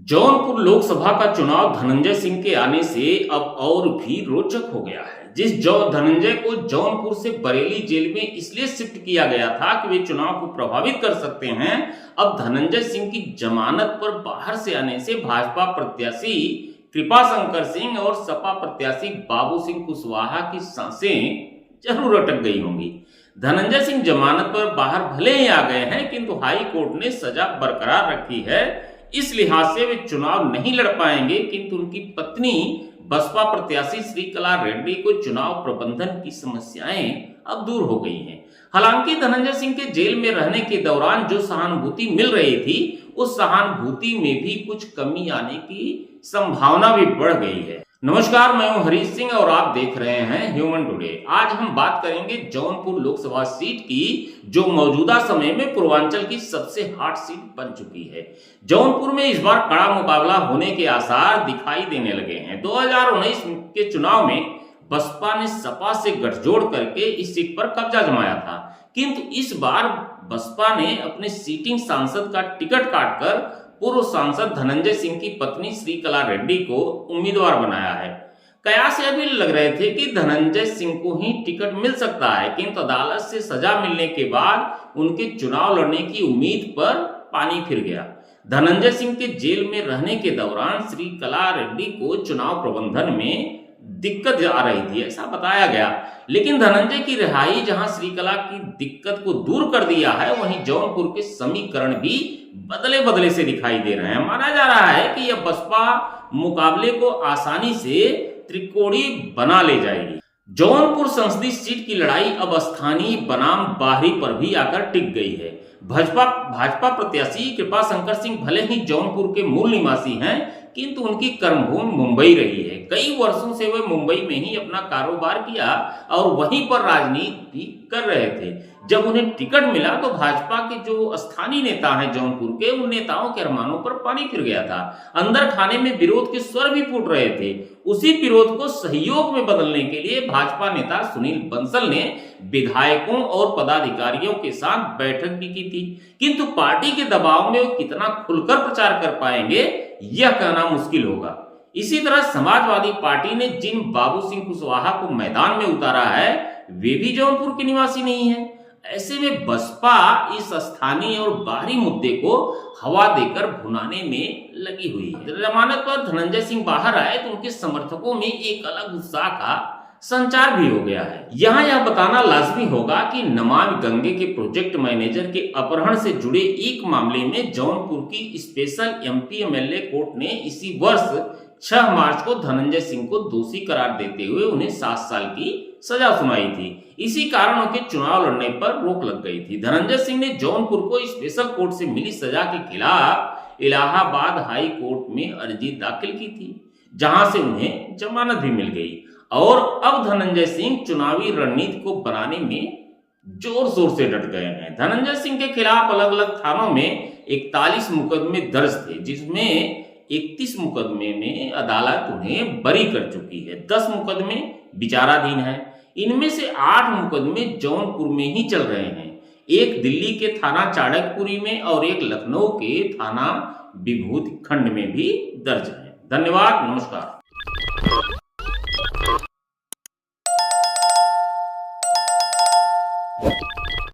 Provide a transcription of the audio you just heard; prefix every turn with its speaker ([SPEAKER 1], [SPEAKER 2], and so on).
[SPEAKER 1] जौनपुर लोकसभा का चुनाव धनंजय सिंह के आने से अब और भी रोचक हो गया है। धनंजय को जौनपुर से बरेली जेल में इसलिए शिफ्ट किया गया था कि वे चुनाव को प्रभावित कर सकते हैं। अब धनंजय सिंह की जमानत पर बाहर से आने से भाजपा प्रत्याशी कृपाशंकर सिंह और सपा प्रत्याशी बाबू सिंह कुशवाहा की सांसें जरूर अटक गई होंगी। धनंजय सिंह जमानत पर बाहर भले ही आ गए हैं, किंतु हाई कोर्ट ने सजा बरकरार रखी है। इस लिहाज से वे चुनाव नहीं लड़ पाएंगे, किंतु उनकी पत्नी बसपा प्रत्याशी श्रीकला रेड्डी को चुनाव प्रबंधन की समस्याएं अब दूर हो गई हैं। हालांकि धनंजय सिंह के जेल में रहने के दौरान जो सहानुभूति मिल रही थी, उस सहानुभूति में भी कुछ कमी आने की संभावना भी बढ़ गई है। नमस्कार, मैं हूं हरीश सिंह और आप देख रहे हैं ह्यूमन टुडे। आज हम बात करेंगे जौनपुर लोकसभा सीट की, जो मौजूदा समय में पूर्वांचल की सबसे हॉट सीट बन चुकी है। जौनपुर में इस बार कड़ा मुकाबला होने के आसार दिखाई देने लगे हैं। 2019 के चुनाव में बसपा ने सपा से गठजोड़ करके इस सीट पर कब्जा जमाया था, किंतु इस बार बसपा ने अपने सीटिंग सांसद का टिकट काटकर पूर्व सांसद धनंजय सिंह की पत्नी श्रीकला रेड्डी को उम्मीदवार बनाया है। कयास यह भी लग रहे थे कि धनंजय सिंह को ही टिकट मिल सकता है, किंतु अदालत से सजा मिलने के बाद उनके चुनाव लड़ने की उम्मीद पर पानी फिर गया। धनंजय सिंह के जेल में रहने के दौरान श्रीकला रेड्डी को चुनाव प्रबंधन में दिक्कत आ रही थी, ऐसा बताया गया। लेकिन धनंजय की रिहाई जहां श्रीकला की दिक्कत को दूर कर दिया है, वहीं जौनपुर के समीकरण भी बदले बदले से दिखाई दे रहे हैं। माना जा रहा है कि यह बसपा मुकाबले को आसानी से त्रिकोणी बना ले जाएगी। जौनपुर संसदीय सीट की लड़ाई अब स्थानीय बनाम बाहरी पर भी आकर टिक गई है। भाजपा प्रत्याशी कृपाशंकर सिंह भले ही जौनपुर के मूल निवासी हैं, किंतु उनकी कर्मभूमि मुंबई रही है। कई वर्षों से वे मुंबई में ही अपना कारोबार किया और वहीं पर राजनीति कर रहे थे। जब उन्हें टिकट मिला तो भाजपा के जो स्थानीय नेता हैं जौनपुर के, उन नेताओं के अरमानों पर पानी फिर गया था। अंदर खाने में विरोध के स्वर भी फूट रहे थे। उसी विरोध को सहयोग में बदलने के लिए भाजपा नेता सुनील बंसल ने विधायकों और पदाधिकारियों के साथ बैठक भी की थी, किंतु पार्टी के दबाव में वो कितना खुलकर प्रचार कर पाएंगे, यह कहना मुश्किल होगा। इसी तरह समाजवादी पार्टी ने जिन बाबू सिंह कुशवाहा को मैदान में उतारा है, वे भी जौनपुर के निवासी नहीं है। ऐसे में बसपा इस स्थानीय और बाहरी मुद्दे को हवा देकर भुनाने में लगी हुई है। जमानत पर धनंजय सिंह बाहर आए तो उनके समर्थकों में एक अलग उत्साह का संचार भी हो गया है। यहाँ यह बताना लाजमी होगा कि नमामि गंगे के प्रोजेक्ट मैनेजर के अपहरण से जुड़े एक मामले में जौनपुर की स्पेशल एमपी एमएलए कोर्ट ने इसी वर्ष 6 मार्च को धनंजय सिंह को दोषी करार देते हुए उन्हें 7 साल की सजा सुनाई थी। इसी कारण उनके चुनाव लड़ने पर रोक लग गई थी। धनंजय सिंह ने जौनपुर को स्पेशल कोर्ट से मिली सजा के खिलाफ इलाहाबाद हाई कोर्ट में अर्जी दाखिल की थी, जहां से उन्हें जमानत भी मिल गई। और अब धनंजय सिंह चुनावी रणनीति को बनाने में जोर शोर से डट गए हैं। धनंजय सिंह के खिलाफ अलग अलग थानों में 41 मुकदमे दर्ज थे, जिसमें 31 मुकदमे में अदालत उन्हें बरी कर चुकी है। 10 मुकदमे विचाराधीन हैं। इनमें से 8 मुकदमे जौनपुर में ही चल रहे हैं। एक दिल्ली के थाना चाणक्यपुरी में और एक लखनऊ के थाना विभूति खंड में भी दर्ज है। धन्यवाद, नमस्कार।